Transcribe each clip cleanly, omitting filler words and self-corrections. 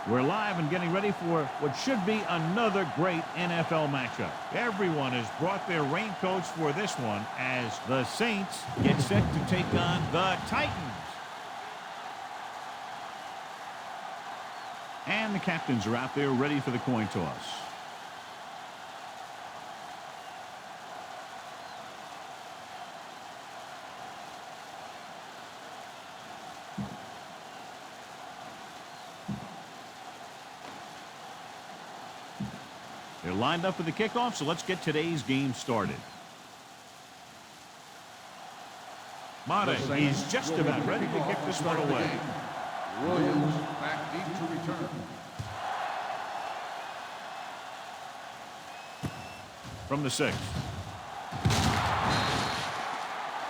We're live and getting ready for what should be another great NFL matchup. Everyone has brought their raincoats for this one as the Saints get set to take on the Titans. And the captains are out there ready for the coin toss. They're lined up for the kickoff, so let's get today's game started. Madden is just about ready to kick this one away. Williams back deep to return. From the 6.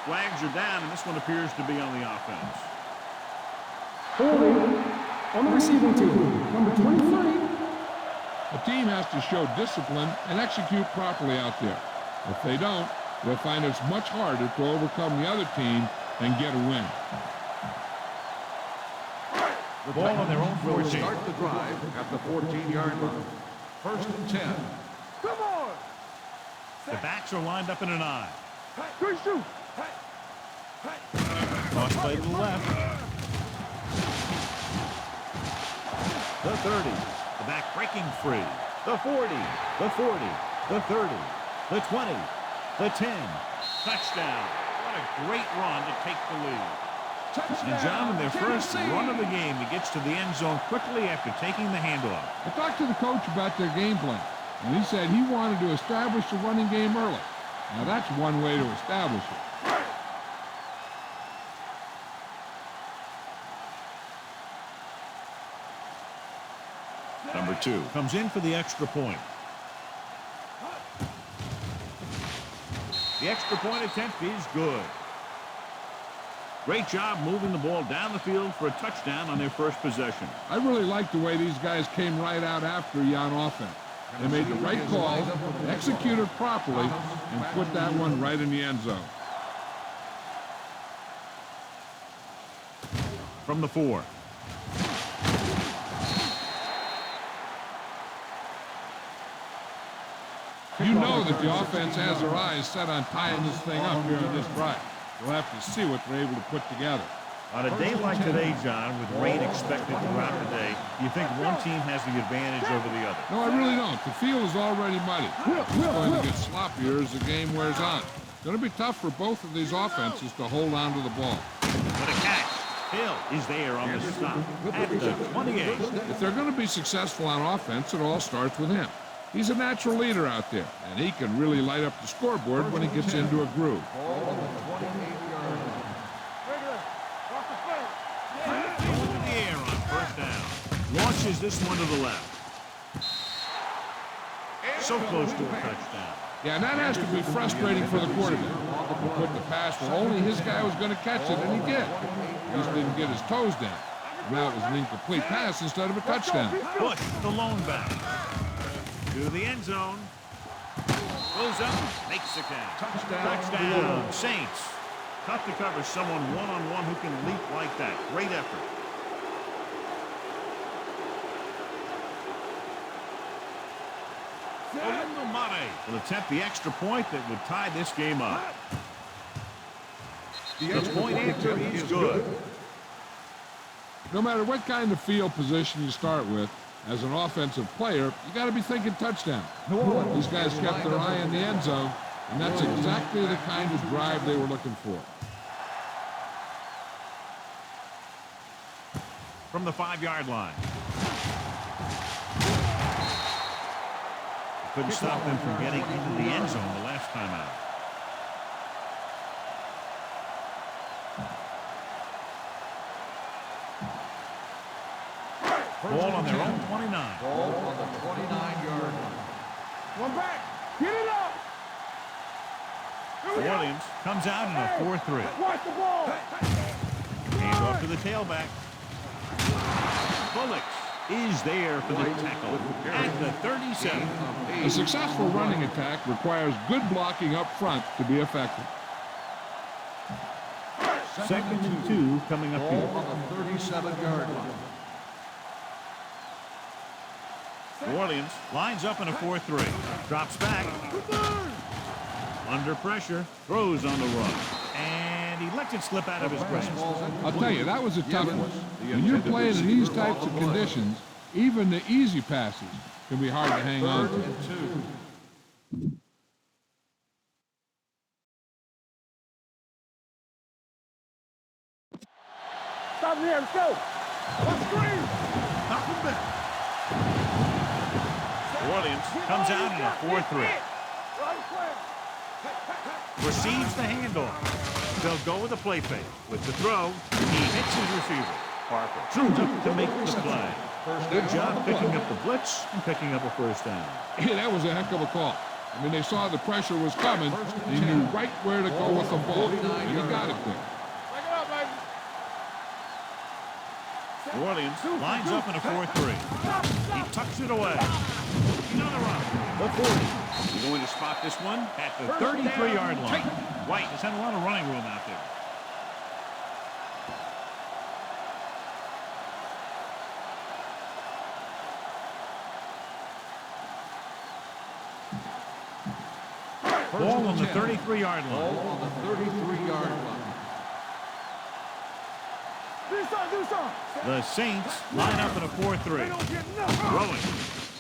Flags are down, and this one appears to be on the offense. Holding on the receiving team, number 23. A team has to show discipline and execute properly out there. If they don't, they'll find it's much harder to overcome the other team and get a win. The ball on their own 14. Start the drive at the 14-yard line. 1st and 10. Come on! The backs are lined up in an eye. Good shoot! Cross play to the left. The 30. The back breaking free. The 40. The 40. The 30. The 20. The 10. Touchdown. What a great run to take the lead. Touchdown. And John, in their first run of the game, he gets to the end zone quickly after taking the handoff. I talked to the coach about their game plan, and he said he wanted to establish the running game early. Now that's one way to establish it. Number 2 comes in for the extra point. The extra point attempt is good. Great job moving the ball down the field for a touchdown on their first possession. I really like the way these guys came right out after you on offense. They made the right call, executed properly, and put that one right in the end zone. From the 4. You know that the offense has their eyes set on tying this thing up here on this drive. We'll have to see what they're able to put together. On a day like today, John, with rain expected throughout the day, you think one team has the advantage over the other? No, I really don't. The field is already muddy. It's going to get sloppier as the game wears on. It's going to be tough for both of these offenses to hold on to the ball. What a catch. Hill is there on the stop at the 28. If they're going to be successful on offense, it all starts with him. He's a natural leader out there, and he can really light up the scoreboard when he gets into a groove. Going to the air on first down. Launches this one to the left. So close to a touchdown. Yeah, and that has to be frustrating for the quarterback. He put the pass where only his guy was going to catch it, and he did. He just didn't get his toes down. Now it was an incomplete pass instead of a touchdown. Bush, the lone back. To the end zone. Goes up, makes the catch. Touchdown. Saints. Tough to cover someone one-on-one who can leap like that. Great effort. Will attempt the extra point that would tie this game up. The point after is good. No matter what kind of field position you start with, as an offensive player, you got to be thinking touchdown. These guys kept their eye on the end zone, and that's exactly the kind of drive they were looking for. From the 5-yard line. Couldn't stop them from getting into the end zone the last time out. Ball on their own 29. Ball on the 29-yard line. One back. Get it up. Williams comes out in a 4-3. Watch the ball. Hand off to the tailback. Bullocks is there for the tackle at the 37. A successful running attack requires good blocking up front to be effective. 2nd and 2 coming up here. On the 37-yard line. New Orleans lines up in a 4-3. Drops back. Under pressure. Throws on the run. And he lets it slip out of his grasp. I'll tell you, that was a tough one. When you're playing in these types of conditions, even the easy passes can be hard to hang on to. Stop here, let's go. Let's screen. Up the back. New Orleans comes out in a 4-3. Receives the handoff. They'll go with a play fake. With the throw, he hits his receiver. Parker zooms up to make the play. Good job picking up the blitz and picking up a first down. Yeah, that was a heck of a call. I mean, they saw the pressure was coming. They knew right where to go with the ball, and he got it there. New Orleans lines up in a 4-3. He tucks it away. Another run. The 40. He's going to spot this one at the 33-yard line. White has had a lot of running room out there. Ball on the 33-yard line. The Saints line up in a 4-3. Throwing.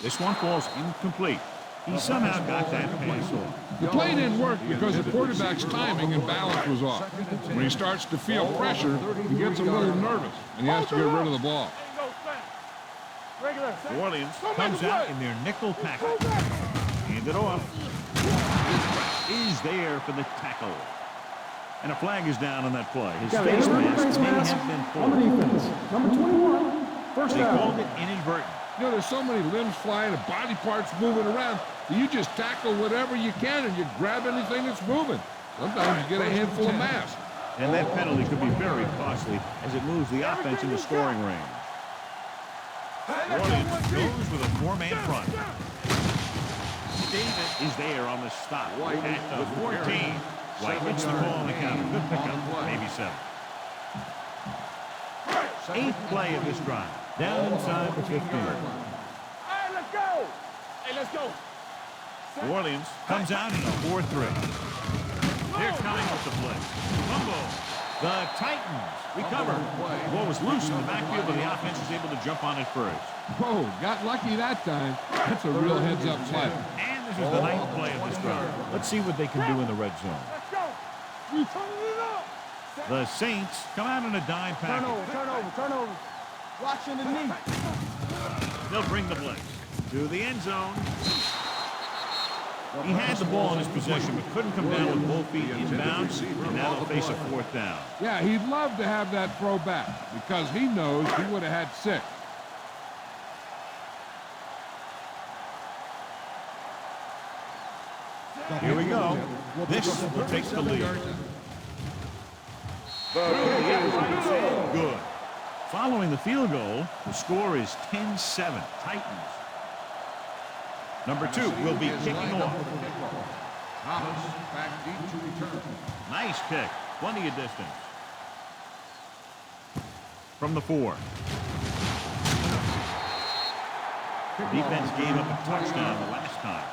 This one falls incomplete. He somehow got that pass off. The play didn't work because the quarterback's timing and balance was off. When he starts to feel pressure, he gets a little nervous, and he has to get rid of the ball. New Orleans comes out in their nickel package. Hand it off. Is there for the tackle. And a flag is down on that play. His face mask may have been pulled. Number 21, first They down. called it inadvertent. You know, there's so many limbs flying and body parts moving around that you just tackle whatever you can and you grab anything that's moving. Sometimes you get a handful of mass. And that penalty could be very costly as it moves the offense into scoring range. New Orleans goes with a four-man front. Davis is there on the stop. At the 14. White hits the ball on the counter. Good pickup. Maybe 7. 8th play of this drive. Down inside the 15. Hey, let's go. Hey, let's go. New Orleans comes out in a 4-3. They're coming with the blitz. Fumble. The Titans recover. The ball was loose in the backfield, but the offense was able to jump on it first. Whoa, got lucky that time. That's a real heads-up play. And this is the 9th play of this drive. Let's see what they can do in the red zone. Let's go. You turning it up. The Saints come out in a dime package. Turn over. Watching the knee. They'll bring the blitz to the end zone. He had the ball in his possession, but couldn't come down with both feet inbounds, and now they'll face a 4th down. Yeah, he'd love to have that throw back because he knows he would have had 6. Here we go. This will take the lead. Good. Following the field goal, the score is 10-7. Titans. Number 2 will be kicking off. Nice kick. Plenty of distance. From the 4. Defense gave up a touchdown the last time.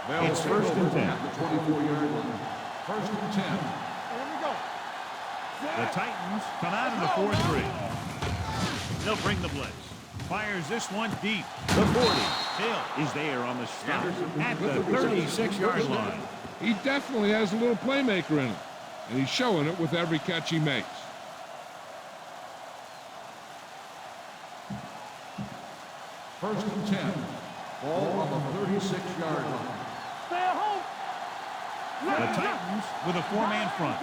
It's 1st and 10. 24-yard line. 1st and 10. Here we go. The Titans come out in the 4-3. They'll bring the blitz. Fires this one deep. The 40. Hill is there on the stop at the 36-yard line. He definitely has a little playmaker in him, and he's showing it with every catch he makes. First and 10. Ball on the 36-yard line. Stay at home. The Titans with a 4-man front.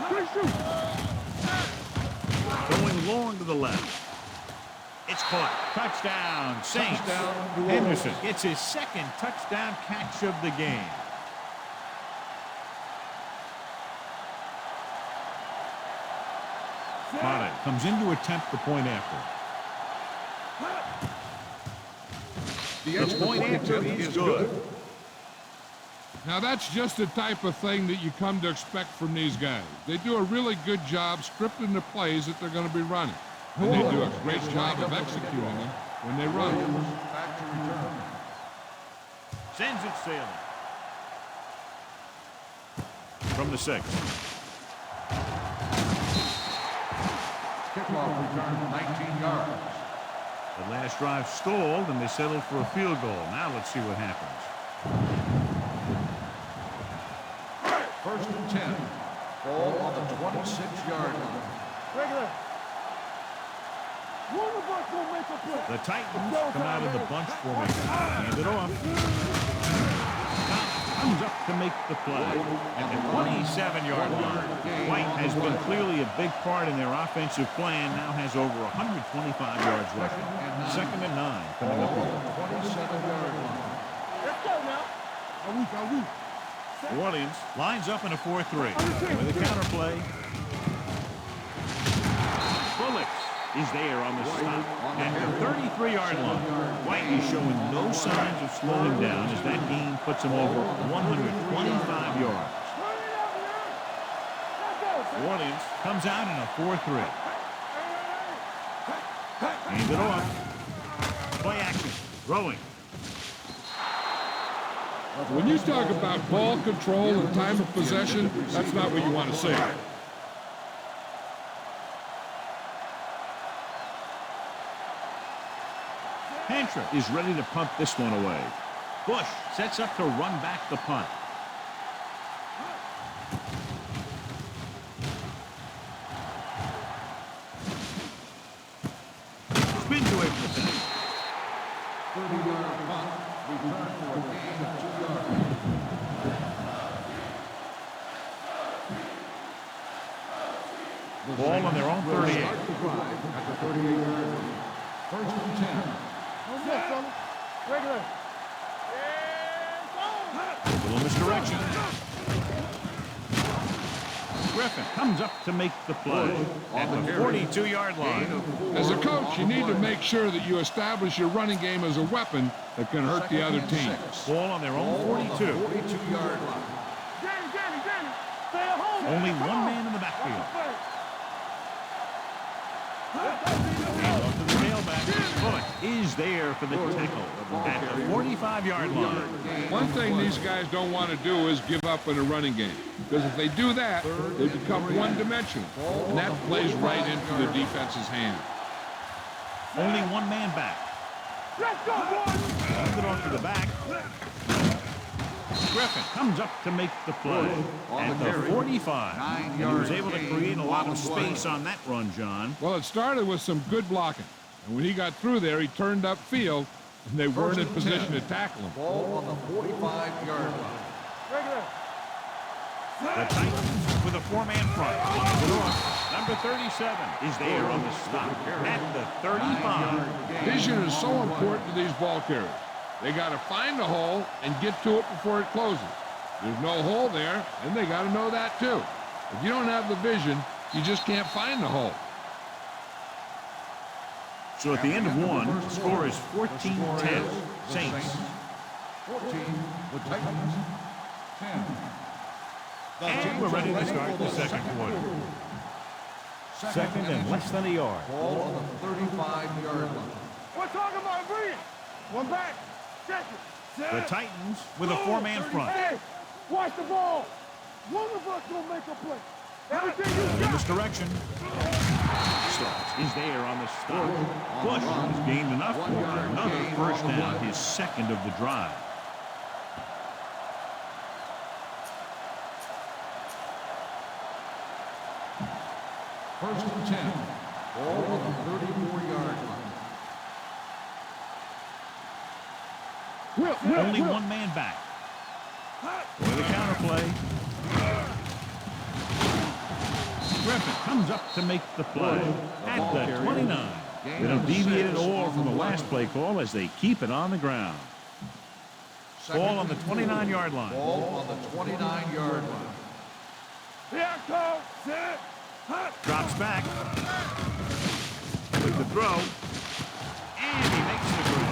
Good shoot. Going long to the left. It's caught. Touchdown, Saints. Henderson gets his 2nd touchdown catch of the game. Madden comes in to attempt the point after. The point after is good. Now, that's just the type of thing that you come to expect from these guys. They do a really good job scripting the plays that they're going to be running. And they do a great job of executing them when they run. Back to return. Sends it sailing. From the 6. Kickoff return 19 yards. The last drive stalled, and they settled for a field goal. Now let's see what happens. 1st and 10. Ball on the 26-yard line. Regular. One of us will make a play. The Titans come out of the bunch formation. Hand it off. Comes up to make the play. At the 27-yard line, White has been clearly a big part in their offensive plan. Now has over 125 yards rushing. 2nd and 9 coming up here. 27-yard line. Let's go now. New Orleans lines up in a 4-3 with a counter play. Bullocks is there on the stop at the 33-yard line. White is showing no signs of slowing down as that gain puts him over 125 yards. New Orleans comes out in a 4-3. Hand it off. Play action. Throwing. When you talk about ball control and time of possession, that's not what you want to see. Pantra is ready to punt this one away. Bush sets up to run back the punt. Spins away from the center. 30-yard punt. Return for a gain of 2 yards. Ball on their own 38. Start the drive at the 38-yard line. 1st and 10. Regular. A little misdirection. Griffin comes up to make the play at the 42-yard line. As a coach, you need to make sure that you establish your running game as a weapon that can hurt the other team. Ball on their own 42. 42-yard line. Danny. Stay at home. Only one man in the backfield. Hand off to the tailback. Bullock is there for the tackle at the 45-yard line. One thing these guys don't want to do is give up in a running game. Because if they do that, they become one-dimensional. And that plays right into the defense's hand. Only one man back. Let's go, boys. Hand it off to the back. Griffin comes up to make the play at the 45. And he was able to create a lot of space on that run, John. Well, it started with some good blocking. And when he got through there, he turned upfield, and they weren't in position to tackle him. Ball on the 45-yard line. Regular. The Titans with a 4-man front. Lines it off. Number 37 is there on the stop at the 35. Vision is so important to these ball carriers. They got to find a hole and get to it before it closes. There's no hole there, and they got to know that too. If you don't have the vision, you just can't find the hole. So at the end of one, the score is 14-10. Saints. 14, the Titans, 10. And we're ready to start the second quarter. Second and less than a yard. Ball on the 35-yard line. We're talking about Bree. One back. Second. The Titans with a 4-man front. Hey, watch the ball. One of us will make a play. Everything you In got. this direction. Starks is there on the stop. Bush has gained enough for another first down, his second of the drive. First and 10. Ball on the 34-yard line. Only one man back. With a counter play. Griffin comes up to make the play at the 29. They don't deviate at all from the last play call as they keep it on the ground. Ball on the 29-yard line. Ball on the 29-yard line. Here comes. Sit. Drops back. With the throw. And he makes the throw.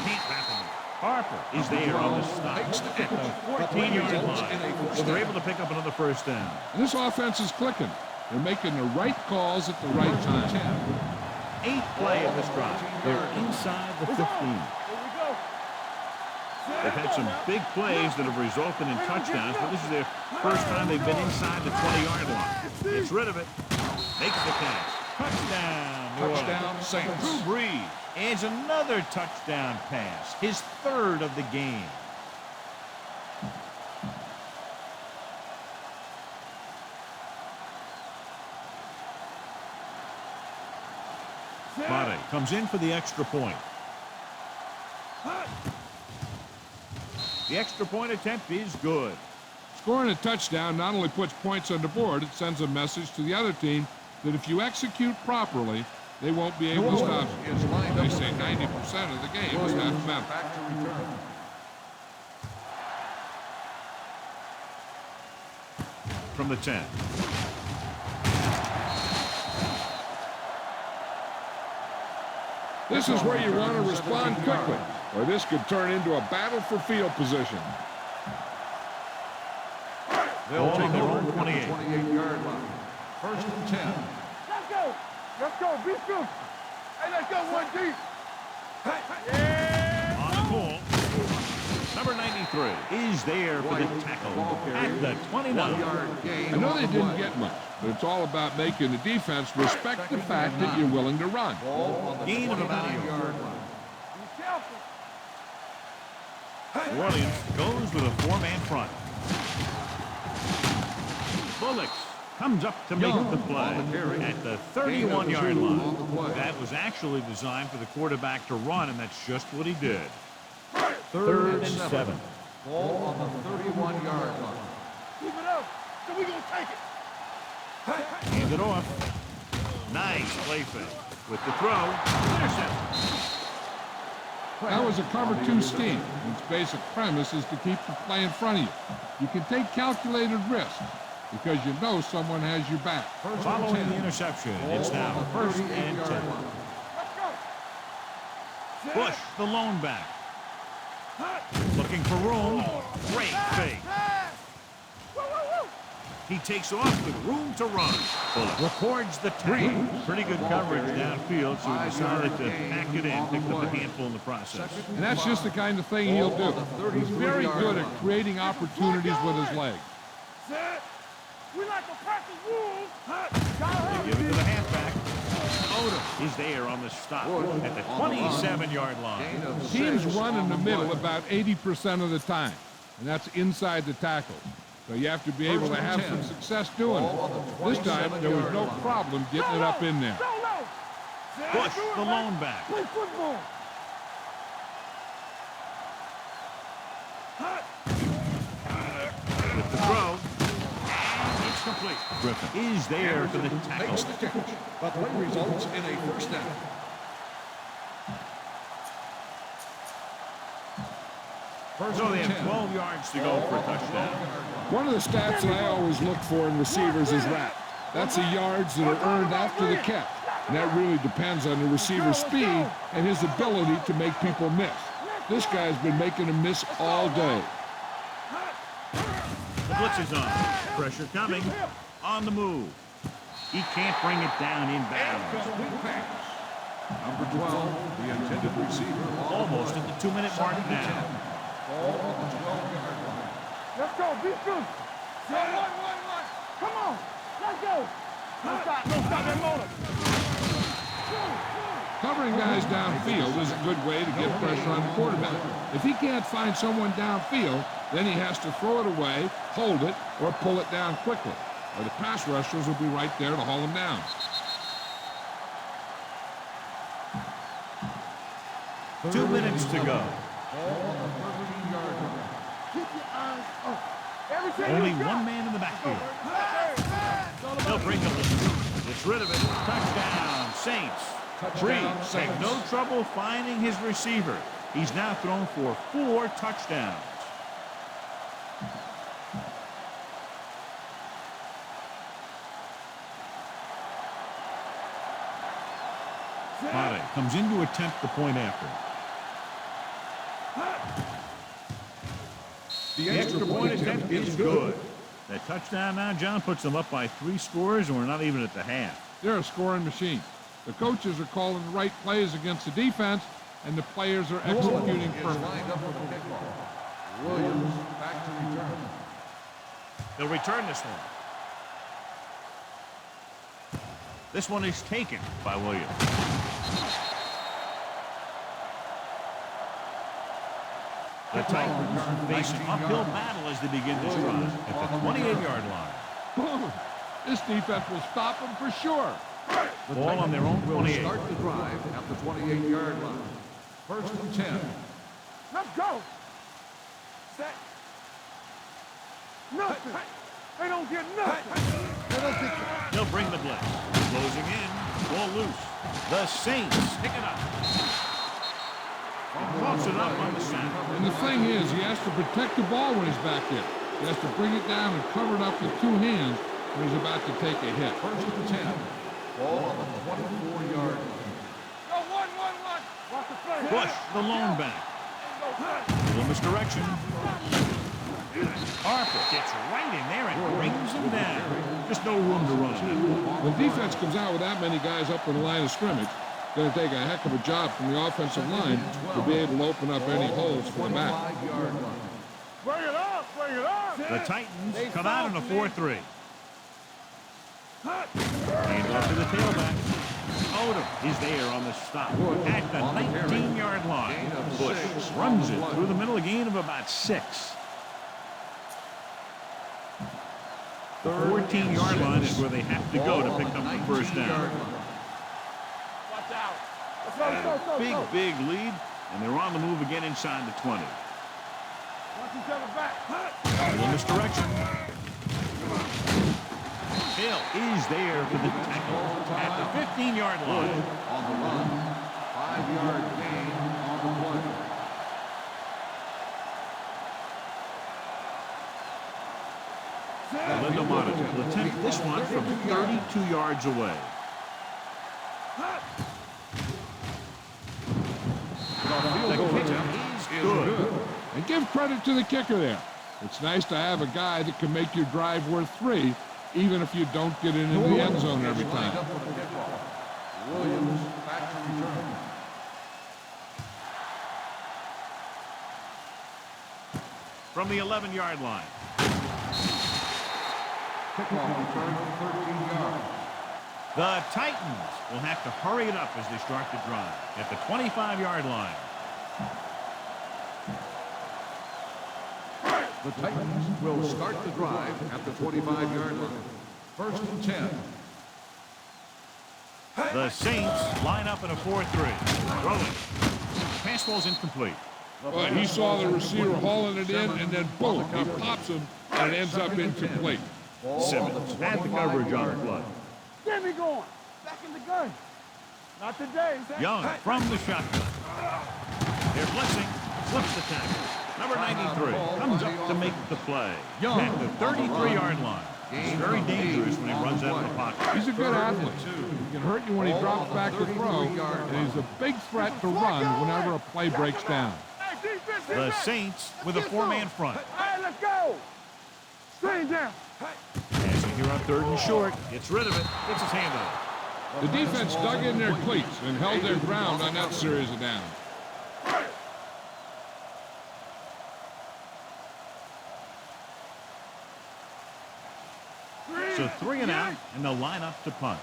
Can't wrap him. Harper is there on the stop at the 14-yard line. So they're able to pick up another first down. And this offense is clicking. They're making the right calls at the right time. eighth play of this drive. They're inside the 15. They've had some big plays that have resulted in touchdowns, but this is their first time they've been inside the 20-yard line. Gets rid of it. Makes the catch. Touchdown. Touchdown, Saints. Drew Brees adds another touchdown pass. His third of the game. Mate comes in for the extra point. The extra point attempt is good. Scoring a touchdown not only puts points on the board, it sends a message to the other team that if you execute properly, they won't be able to stop you. They say 90% of the game is mathematical. Back to return. From the 10. This is where you want to respond quickly, or this could turn into a battle for field position. They'll take their own 28. 28-yard line. First and 10. Let's go. Let's go. Be true. Hey, let's go. One deep. Yeah. On the ball. Number 93 is there for the tackle at the 29. I know they didn't get much, but it's all about making the defense respect the fact that you're willing to run. Gain of about a yard. Be careful. New Orleans goes with a four-man front. Bullocks comes up to make the play at the 31-yard line. That was actually designed for the quarterback to run, and that's just what he did. Third and 7. Ball on the 31-yard line. Keep it up. So we're going to take it. Hand it off. Nice play fake. With the throw, intercepted. That was a cover 2 scheme. Its basic premise is to keep the play in front of you. You can take calculated risks because you know someone has your back. Following the interception, it's now first and 10. Let's go. Bush, the lone back. Looking for room. Great fake. He takes off with room to run. Bullock records the tackle. Pretty good coverage downfield, so he decided to pack it in, picked up a handful in the process. And that's just the kind of thing he'll do. He's very good at creating opportunities with his legs. We like to practice rules. They give it to the halfback. Odom is there on the stop at the 27-yard line. Teams run in the middle about 80% of the time, and that's inside the tackle. So you have to be able to have some success doing it. This time, there was no problem getting it up in there. Bush, the lone back. Play football. With the throw. And it's complete. Griffin is there for the tackle. Makes the catch. The play results in a first down. So they have 12 yards to go for a touchdown. One of the stats that I always look for in receivers is RAP. That's the yards that are earned after the catch. And that really depends on the receiver's speed and his ability to make people miss. This guy's been making them miss all day. The blitz is on. Pressure coming. On the move. He can't bring it down in bounds. Complete pass. Number 12, the intended receiver. Almost at the 2-minute mark now. Ball on the 12-yard line. Let's go. Be true. One. Come on. Let's go. Don't stop that motor. Covering guys downfield is a good way to get pressure on the quarterback. If he can't find someone downfield, then he has to throw it away, hold it, or pull it down quickly. Or the pass rushers will be right there to haul him down. Two minutes to go. Keep your eyes up. Everything Only you got. one man in the backfield. They'll bring up the gets rid of it. Touchdown, Saints. Brees had no trouble finding his receiver. He's now thrown for 4 touchdowns. Mate comes in to attempt the point after. The extra point attempt is good. That touchdown now, John, puts them up by 3 scores, and we're not even at the half. They're a scoring machine. The coaches are calling the right plays against the defense, and the players are executing Is perfectly. lined up for the kickoff. Williams back to return. They'll return this one. This one is taken by Williams. The Titans face an uphill battle as they begin this drive at the 28-yard line. Boom! This defense will stop them for sure. The Ball on their own will 28. start the drive at the 28-yard line. First and 10. Let's go. Set. Nothing. They don't get nothing. They don't get nothing. They'll bring the blitz. Closing in. Ball loose. The Saints pick it up. And toss it up on the center. And the thing is, he has to protect the ball when he's back there. He has to bring it down and cover it up with two hands when he's about to take a hit. First and 10. Ball on the 24-yard line. Go, one. Watch the play. Bush, the lone back. Little misdirection. Harper gets right in there and brings him down. Just no room to run on it. When defense comes out with that many guys up in the line of scrimmage, it's going to take a heck of a job from the offensive line to be able to open up any holes for the back. 25-yard line. Bring it up. The Titans come out in a 4-3. Hand off to the tailback. Odom is there on the stop at the 19-yard line. Bush runs it through the middle, a gain of about 6. The 14-yard line is where they have to go to pick up the first down. Watch out. Big lead, and they're on the move again inside the 20. Watch each other back. A little misdirection. Hill is there for the tackle at the 15-yard line. On the run. 5-yard gain on the play. Linda Monitor will attempt this one from 32 yards away. The kick is good. And give credit to the kicker there. It's nice to have a guy that can make your drive worth 3, even if you don't get it in the end zone every time. Williams back to return. From the 11-yard line. Kickoff return from 13 yards. The Titans will have to hurry it up as they start the drive at the 25-yard line. The Titans will start the drive at the 25-yard line. First and 10. The Saints line up in a 4-3. Throwing. Pass ball's incomplete. But he saw the receiver hauling it in, and then boom, he pops him, and it ends up incomplete. Simmons had the coverage on the play. Get me going. Back in the gun. Not today. Young from the shotgun. They're blitzing. Flips the tackle. Number 93 comes up to make the play. Young at the 33-yard line. He's very dangerous when he runs out of the pocket. He's a good athlete. He can hurt you when he drops back to throw, and he's a big threat to run whenever a play breaks down. The Saints with a 4-man front. All right, let's go. Stay down. Passing here on 3rd and short. Gets rid of it. Gets his hand on it. The defense dug in their cleats and held their ground on that series of downs. So 3 and out, and they'll line up to punt.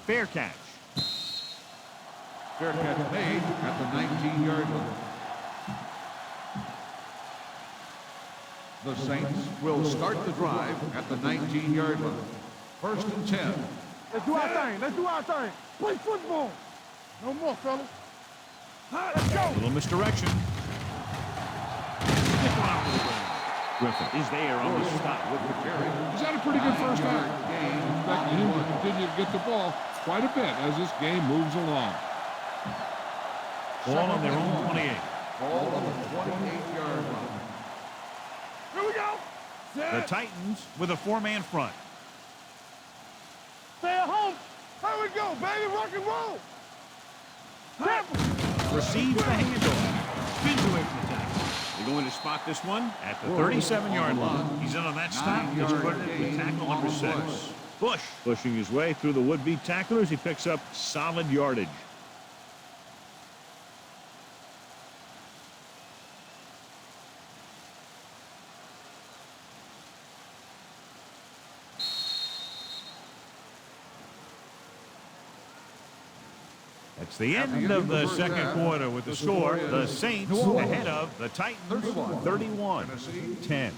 Fair catch. Fair catch made at the 19-yard line. The Saints will start the drive at the 19-yard line. First and 10. Let's do our thing. Play football. No more, fellas. Let's go. A little misdirection. Stick one off to the ground. Griffin is there on the stop with the carry. He's had a pretty good first half. Expecting him to continue to get the ball quite a bit as this game moves along. Ball on their own 28. Ball on the 28-yard line. Here we go. The Titans with a 4-man front. Stay at home. Here we go, baby. Rock and roll. Temple. Receives the handoff. Spins away from the tackle. They're going to spot this one at the 37-yard line. He's in on that stop. He's credited with tackle number 6. Bush pushing his way through the would-be tacklers. He picks up solid yardage. It's the end of the second quarter with the score. The Saints ahead of the Titans 31-10.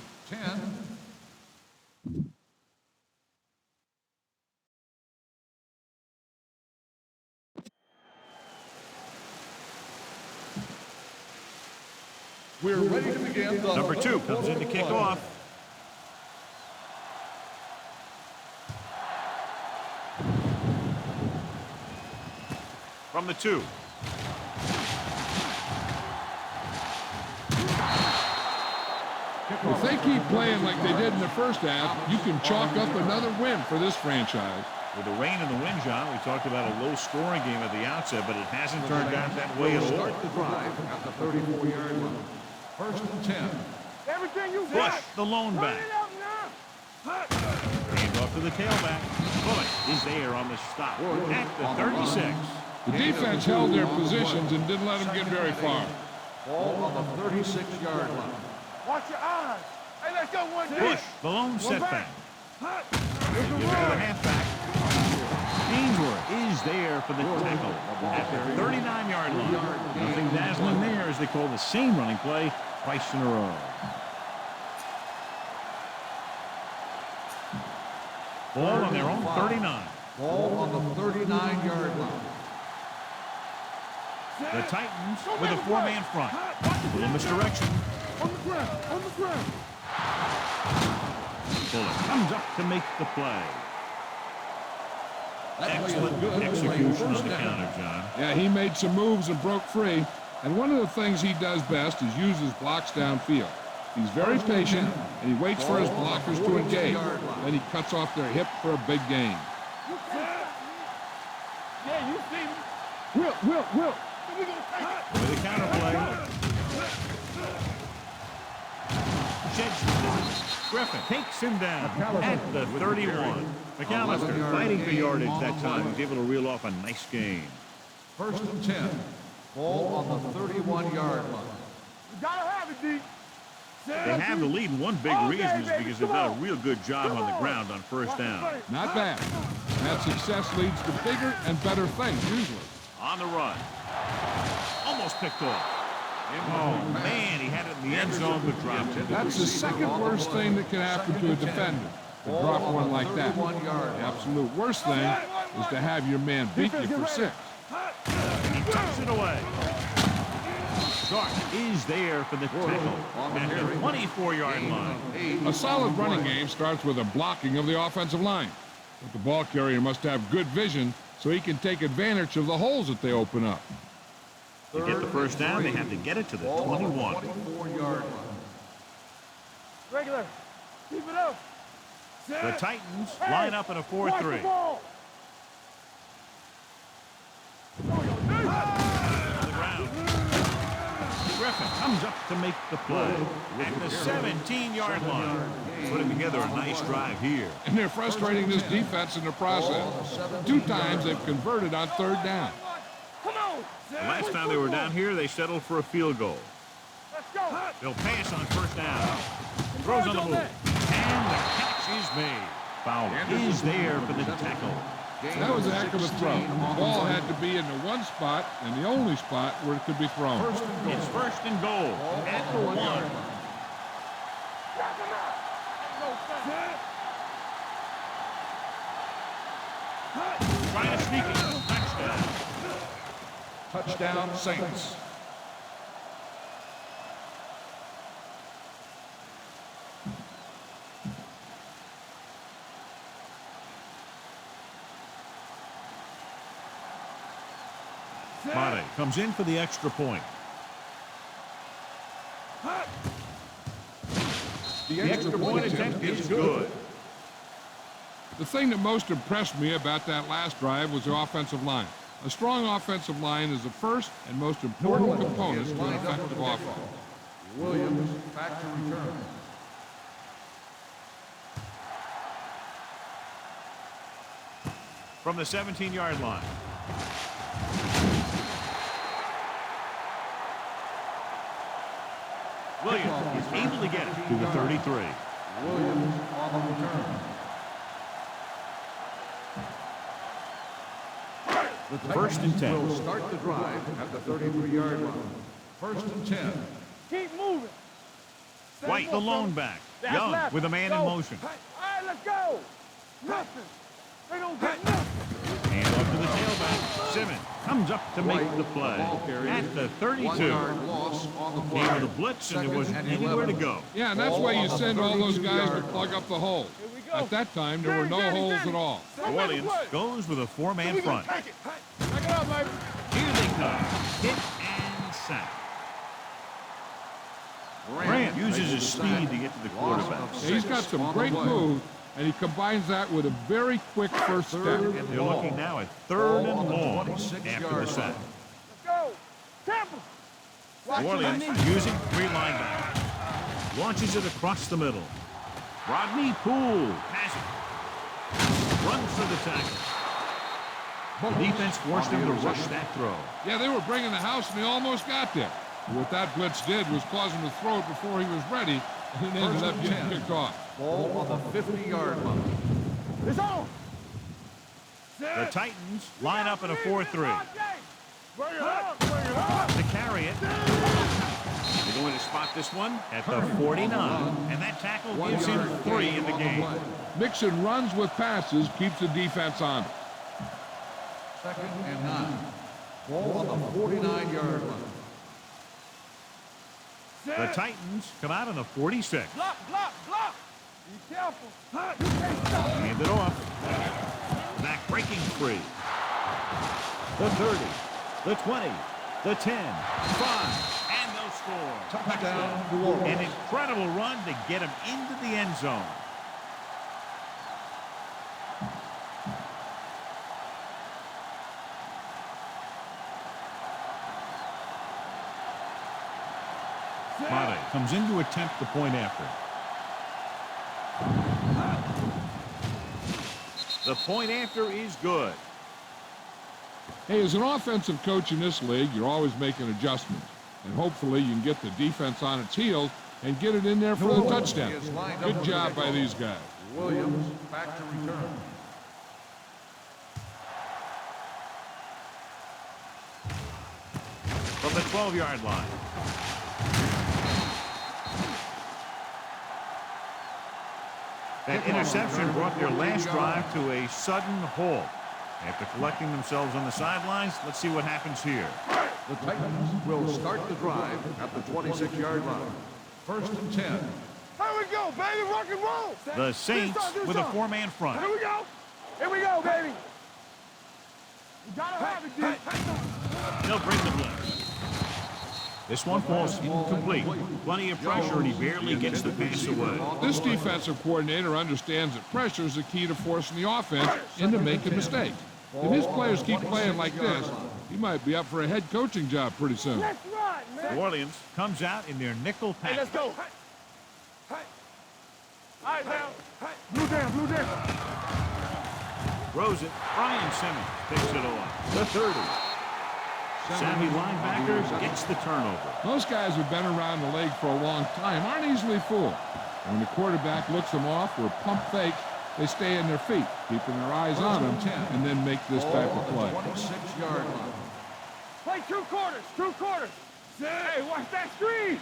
We're ready to begin. Number 2 comes in to kick off. From the 2. If they keep playing like they did in the first half, you can chalk up another win for this franchise. With the rain and the wind, John, we talked about a low-scoring game at the outset, but it hasn't turned out that way at all. Start the drive at the 34-yard line. First and 10. Everything you Bush, got. the lone Run back. it out now. Hand off to the tailback. Bullock is there on the stop at the 36. The defense held their positions and didn't let them get very far. Ball on the 36-yard line. Watch your eyes. Hey, let's go one deep. Bush, the lone setback. Give it to the halfback. Ainsworth is there for the tackle at the 39-yard line. Nothing dazzling there as they call the same running play twice in a row. Ball on their own 39. Ball on the 39-yard line. The Titans with a 4-man front. A little misdirection. On the ground. On the ground. Bullock comes up to make the play. Excellent execution on the counter, John. Yeah, he made some moves and broke free. And one of the things he does best is use his blocks downfield. He's very patient, and he waits for his blockers to engage. Then he cuts off their hip for a big gain. Yeah, you see me. Will. We gonna take it. With the counter play. Griffin takes him down at the 31. McAllister fighting for yardage that time. He's able to reel off a nice gain. First and 10. Ball on the 31-yard line. You gotta have it, D. They have the lead, and one big reason is because they've done a real good job on the ground on first down. Not bad. That success leads to bigger and better things, usually. On the run. Almost picked off. Oh, man, he had it in the end zone, but dropped it. That's the second worst thing that can happen to a defender, to drop one like that. The absolute worst thing is to have your man beat you for 6. And he tucks it away. Sharp is there for the tackle at the 24-yard line. A solid running game starts with a blocking of the offensive line. But the ball carrier must have good vision so he can take advantage of the holes that they open up. To get the first down, they have to get it to the 21. 24-yard line. Regular. Keep it up. The Titans line up in a 4-3. Griffin comes up to make the play at the 17-yard line. Putting together a nice drive here. And they're frustrating this defense in the process. 2 times they've converted on 3rd down. Come on. The last time they were down here, they settled for a field goal. Let's go. They'll pass on first down. Throws on the move. And the catch is made. Fowler is there for the tackle. That was a heck of a throw. The ball had to be in the one spot and the only spot where it could be thrown. It's first and goal at the 1. Trying to sneak it. Touchdown. Touchdown, Saints. Mate comes in for the extra point. The extra point attempt is good. The thing that most impressed me about that last drive was the offensive line. A strong offensive line is the first and most important component to an effective offense. Williams back to return. From the 17-yard line. Williams is able to get it to the 33. Williams on the return. The First and 10. will start the drive at the 33-yard line. First and 10. Keep moving. White, the lone back. That's Young left. with a man in Go. motion. All right, let's go. Nothing. They don't get nothing. Hand off to the tailback. Simmons comes up to make the play. At the 32. 1 yard loss on the play. Came with a blitz, and there wasn't anywhere to go. Yeah, and that's why you send all those guys to plug up the holes. At that time, there were no holes at all. New Orleans goes with a four-man front. Take it. Take it out, baby. Here they come. Hit and sack. Grant uses his speed to get to the quarterback. Yeah, he's got some great moves, and he combines that with a very quick first step. And they're looking now at 3rd and long after the sack. Let's go. Tampa. New Orleans using 3 linebackers. Launches it across the middle. Rodney Poole has it. Runs for the tackle. The defense forced him to rush that throw. Yeah, they were bringing the house, and they almost got there. What that blitz did was cause him to throw it before he was ready, and it ended up getting picked off. Ball on the 50-yard line. It's on. The Titans line up in a 4-3. Bring it up. Bring it up. To carry it. They're going to spot this one at the 49. And that tackle gives him 3 in the game. Mixon runs with passes, keeps the defense on it. 2nd and 9. Ball on the 49-yard line. The Titans come out on the 46. Block. Be careful. You can't stop. Hand it off. Back breaking free. The 30. The 20. The 10. 5. And they'll score. Touchdown, New Orleans. An incredible run to get him into the end zone. Mate comes in to attempt the point after. The point after is good. Hey, as an offensive coach in this league, you're always making adjustments. And hopefully you can get the defense on its heels and get it in there for the touchdown. Good job by these guys. Williams back to return. From the 12-yard line. That interception brought their last drive to a sudden halt. After collecting themselves on the sidelines, let's see what happens here. The Titans will start the drive at the 26-yard line. First and 10. Here we go, baby. Rock and roll. The Saints with a 4-man front. Here we go. Here we go, baby. You gotta have it, dude. They'll bring the blitz. This one falls incomplete. Plenty of pressure, and he barely gets the pass away. This defensive coordinator understands that pressure is the key to forcing the offense into making mistakes. If his players keep playing like this, he might be up for a head coaching job pretty soon. Let's run, man. New Orleans comes out in their nickel Hey, pack. let's go. All right, now. Blue down. Throws it. Brian Simmons picks it off. The 30. Savvy linebacker gets the turnover. Those guys have been around the league for a long time, aren't easily fooled. When the quarterback looks them off or pump fakes, they stay in their feet, keeping their eyes on them, and then make this type of play. 26-yard line. Play 2 quarters. Hey, watch that screen.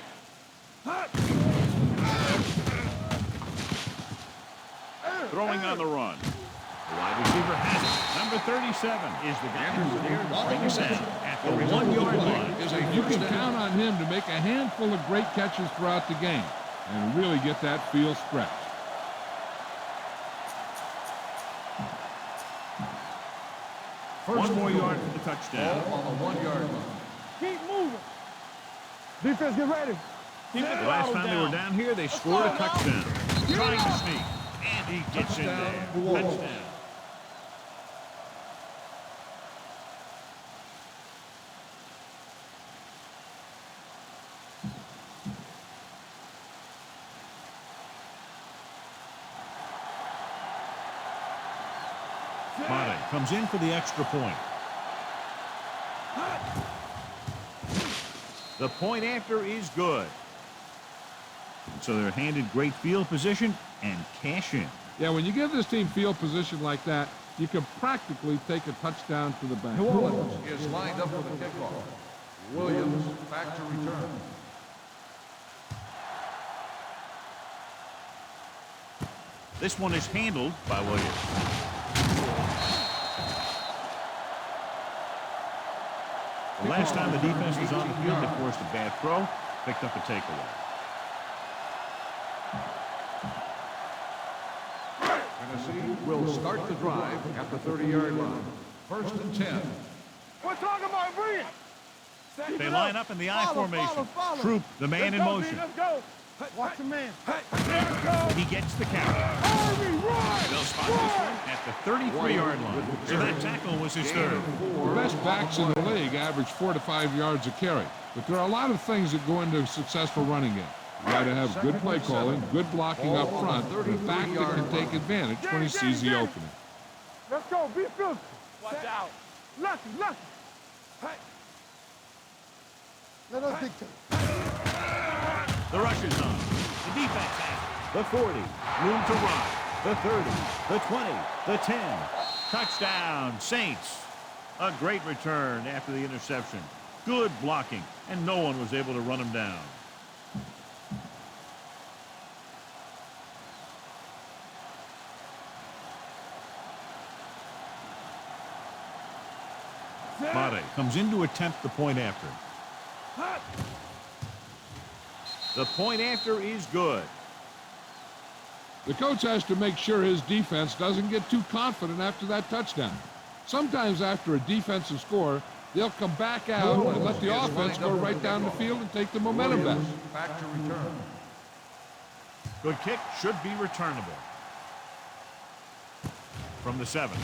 Throwing on the run. The wide receiver has it. Number 37 is the guy who's there to bring us in at the 1-yard line. You can count on him to make a handful of great catches throughout the game and really get that field stretched. One more yard for the touchdown. Ball on the 1-yard line. Keep moving. Defense, get ready. The last time they were down here, they scored a touchdown. Trying to sneak, and he gets in there. Touchdown. Madden comes in for the extra point. The point after is good. So they're handed great field position and cash in. Yeah, when you give this team field position like that, you can practically take a touchdown to the bank. New Orleans is lined up for the kickoff. Williams back to return. This one is handled by Williams. The last time the defense was on the field, they forced a bad throw, picked up a takeaway. Tennessee will start the drive at the 30-yard line. 1st and 10. We're talking about brilliant. They line up in the I formation. Follow. Troop the man in motion. Let's go. Watch the man. He gets the count. They'll spot this one at the 33-yard line. So that tackle was his third. The best backs in the league average 4 to 5 yards a carry. But there are a lot of things that go into a successful running game. You got to have good play calling, good blocking up front, and a back that can take advantage when he sees the opening. Let's go. Be physical. Watch out. Lucky. Let us dictate. The rush is on. The defense has it. The 40. Room to run. The 30. The 20. The 10. Touchdown, Saints. A great return after the interception. Good blocking, and no one was able to run him down. Mate comes in to attempt the point after. The point after is good. The coach has to make sure his defense doesn't get too confident after that touchdown. Sometimes after a defensive score, they'll come back out and let the offense go right down the field and take the momentum back. Back to return. Good kick, should be returnable. From the 7.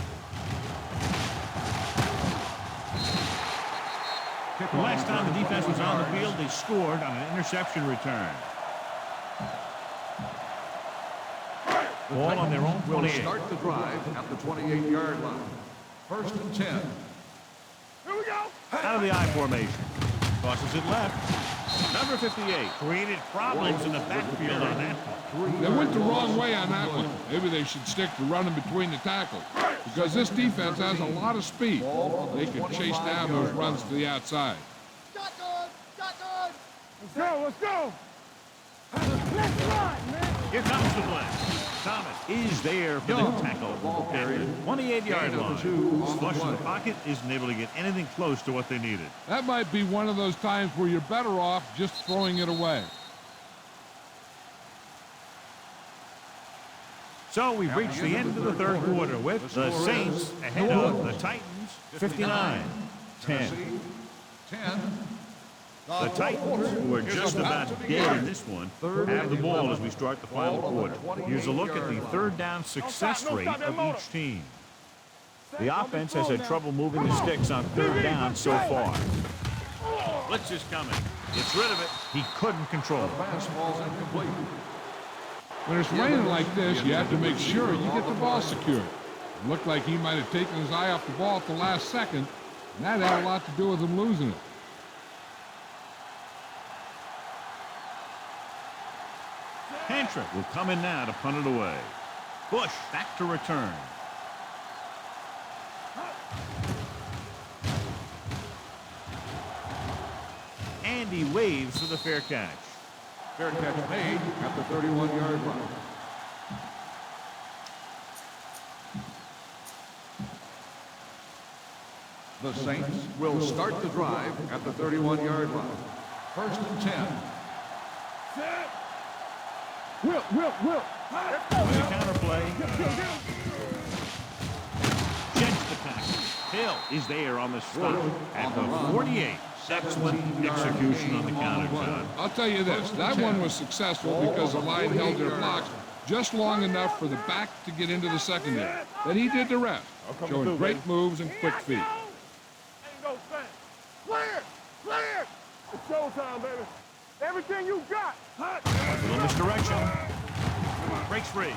The last time the defense was on the field, they scored on an interception return. Ball on their own Will 28. start the drive at the 28-yard line. 1st and 10. Here we go. Out of the I formation. Tosses it left. Number 58 created problems in the backfield on that one. They went the wrong way on that one. Maybe they should stick to running between the tackles, because this defense has a lot of speed. They can chase down those runs to the outside. Shotgun. Let's go. Let's run, man. Here comes the blitz. Thomas is there for the tackle at the 28-yard line. Flush in the pocket, isn't able to get anything close to what they needed. That might be one of those times where you're better off just throwing it away. So we've reached the end of the third quarter with the Saints ahead of the Titans 59-10. 10. The Titans, who are just about dead in this one, have the ball as we start the final quarter. Here's a look at the third down success rate of each team. The offense has had trouble moving the sticks on third down so far. Blitz is coming. Gets rid of it. He couldn't control it. Fastball's incomplete. When it's raining like this, you have to make sure you get the ball secured. It looked like he might have taken his eye off the ball at the last second, and that had a lot to do with him losing it. Tantric will come in now to punt it away. Bush back to return. And he waves for the fair catch. Fair catch made at the 31-yard line. The Saints will start the drive at the 31-yard line. 1st and 10. Will. The counterplay. Jets the tackle. Hill is there on the stop at the 48. Excellent execution on the counter, John. I'll tell you this, that one was successful because the line held their blocks just long enough for the back to get into the secondary. Then he did the rest, showing great moves and quick feet. Clear. It's showtime, baby. Everything you got. A little misdirection. Breaks free.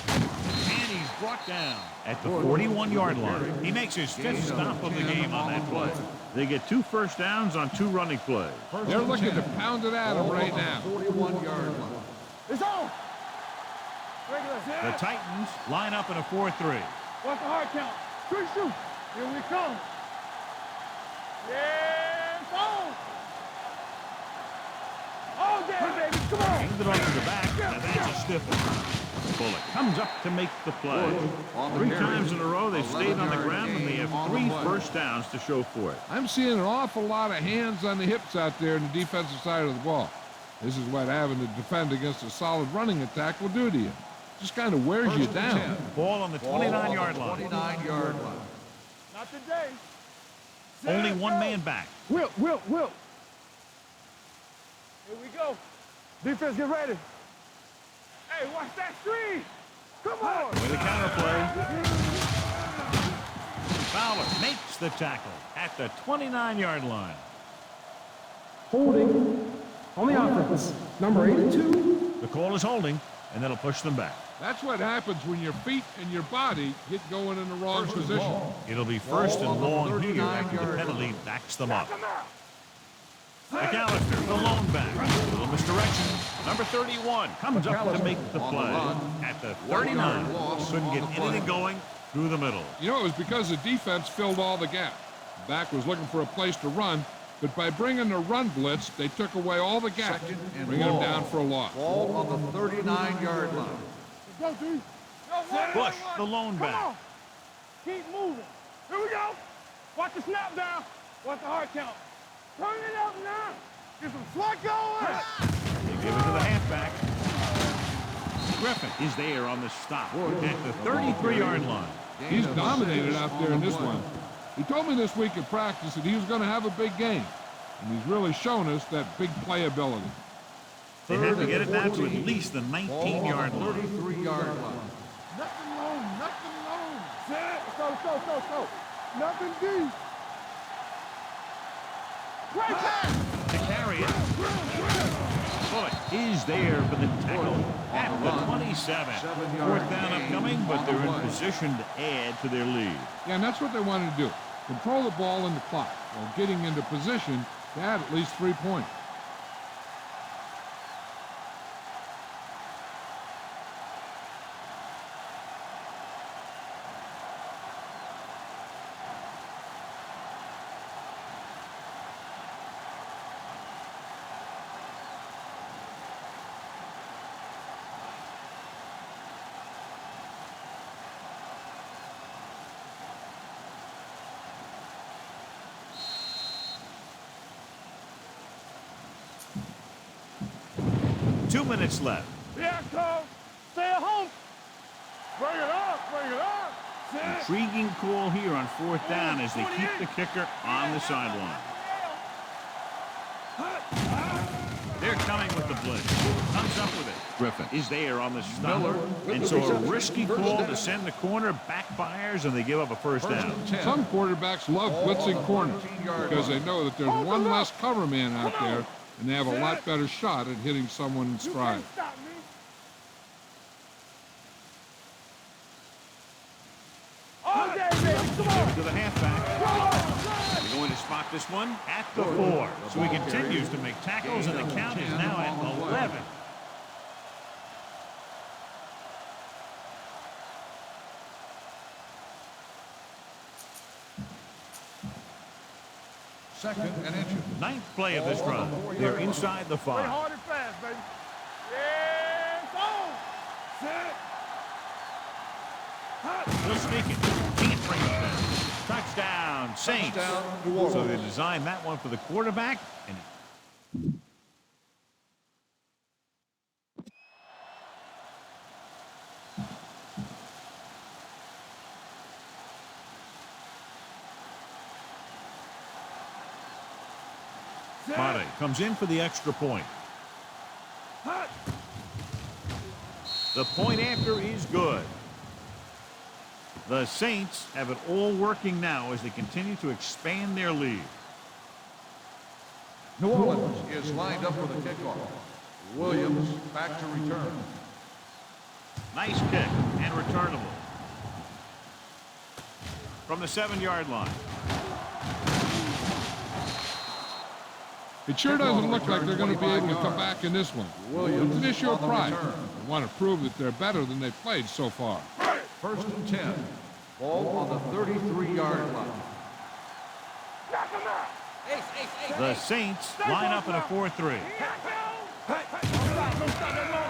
And He's brought down at the 41-yard line. He makes his 5th stop of the game on that play. They get 2 first downs on 2 running plays. They're looking to pound it at him right now. 41-yard line. It's on. The Titans line up in a 4-3. What's the hard count? 3 shoot. Here we come. Yeah, it's on. All day, baby. Come on. Handed off to the back. Now that's a stiff one. Bullock comes up to make the play. 3 times in a row they stayed on the ground, and they have 3 first downs to show for it. I'm seeing an awful lot of hands on the hips out there in the defensive side of the ball. This is what having to defend against a solid running attack will do to you. Just kind of wears you down. Ball on the 29-yard line. 29-yard line. Not today. Only 1 man back. Will. Here we go. Defense, get ready. Hey, watch that screen. Come on. With a counterplay. Fowler makes the tackle at the 29-yard line. Holding on the offense, number 82. The call is holding, and that'll push them back. That's what happens when your feet and your body get going in the wrong position. It'll be first and long here after the penalty backs them up. McAllister, the lone back. A little misdirection. Number 31 comes up to make the play at the 39. Couldn't get anything going through the middle. You know, it was because the defense filled all the gaps. The back was looking for a place to run, but by bringing the run blitz, they took away all the gaps, bringing them down for a loss. Ball on the 39-yard line. Go, D. Bush, the lone back. Come on. Keep moving. Here we go. Watch the snap down. Watch the hard count. Turn it up now. Get some slot going. They give it to the halfback. Griffin is there on the stop at the 33-yard line. He's dominated out there in this one. He told me this week at practice that he was going to have a big game, and he's really shown us that big playability. They have to get it now to at least the 19-yard line. 33-yard line. Nothing long. So. Nothing deep. Great pass. To carry it. Bullock is there for the tackle at the 27. 4th down upcoming, but they're in position to add to their lead. Yeah, and that's what they wanted to do. Control the ball in the clock while getting into position to add at least 3 points. Two minutes left. Yeah, Cole. Stay at home. Bring it up. Intriguing call here on 4th down as they keep the kicker on the sideline. They're coming with the blitz. Comes up with it. Griffin is there on the stop. And so a risky call to send the corner backfires, and they give up a first down. Some quarterbacks love blitzing corners because they know that there's one less cover man out there, and they have a lot better shot at hitting someone in stride. You can't stop me. All day, baby. Come on. To the halfback. They're going to spot this one at the 4. So he continues to make tackles, and the count is now at 11. Second and inches. 9th play of this drive. They're inside the 5. Play hard and fast, baby. Yeah, it's on. Still sneaking. Can't bring it down. Touchdown, Saints. So they designed that one for the quarterback. And Mate comes in for the extra point. The point after is good. The Saints have it all working now as they continue to expand their lead. New Orleans is lined up for the kickoff. Williams back to return. Nice kick and returnable. from the 7-yard line. It sure doesn't look like they're going to be able to come back in this one. It's an issue of pride. They want to prove that they're better than they've played so far. First and 10. Ball on the 33-yard line. Knock him out. The Saints line up in a 4-3.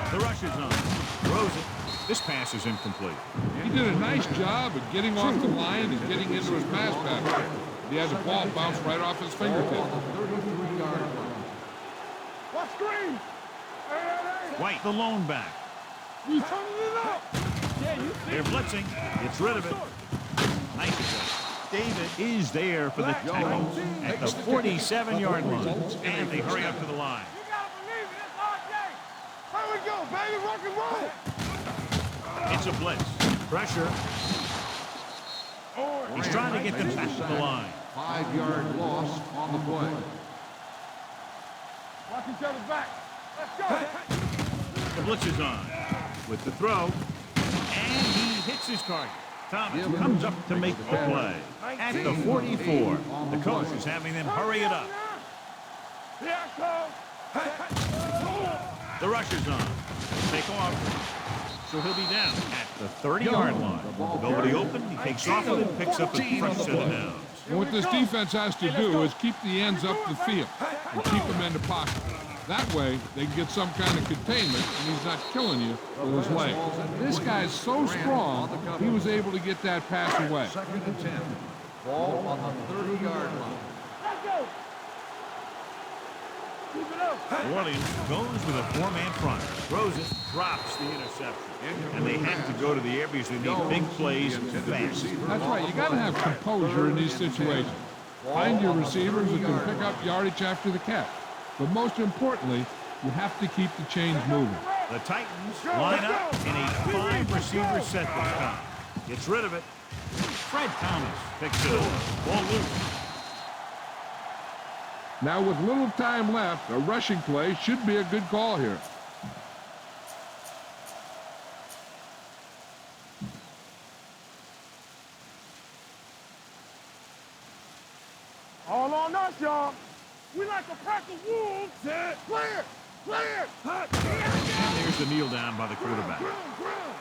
The rush is on. Throws it. This pass is incomplete. He did a nice job of getting off the line and getting into his pass pattern. He had the ball bounce right off his fingertip. What screen? White, the lone back. You turning it up. Yeah, you see. They're blitzing. It's rid of it. Nice play. David is there for the tackle at the 47-yard line. And they hurry up to the line. You gotta believe it. It's RJ. Here we go, baby. Rock and roll. It's a blitz. Pressure. He's trying to get them back to the line. 5-yard loss on the play. Watch each other back. Let's go. The blitz is on. With the throw. And he hits his target. Thomas comes up to make the play. At the 44. The coach is having them hurry it up. Here I come. The rush is on. Take off. So he'll be down at the 30-yard line. Nobody open. He takes off with it, picks up a fresh set of downs. And what this defense has to do is keep the ends up the field and keep them in the pocket. That way, they can get some kind of containment, and he's not killing you with his leg. This guy's so strong, he was able to get that pass away. Second and 10. Ball on the 30-yard line. Let's go. Keep it up. New Orleans goes with a 4-man front. Throws it, drops the interception. And they have to go to the air because they need big plays fast. That's right. You got to have composure in these situations. Find your receivers who can pick up yardage after the catch. But most importantly, you have to keep the chains moving. The Titans line up in a 5-receiver set this time. Gets rid of it. Fred Thomas picks it up. Ball loose. Now with little time left, a rushing play should be a good call here. All on us, y'all. We like a pack of wolves. Clear. Clear. And there's the kneel down by the quarterback. Ground.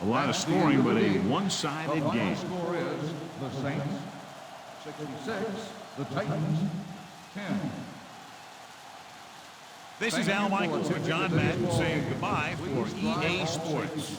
A lot of scoring, but a one-sided The game. final score is the Saints 66, the Titans 10. This is Al Michaels with John Madden saying goodbye for EA Sports.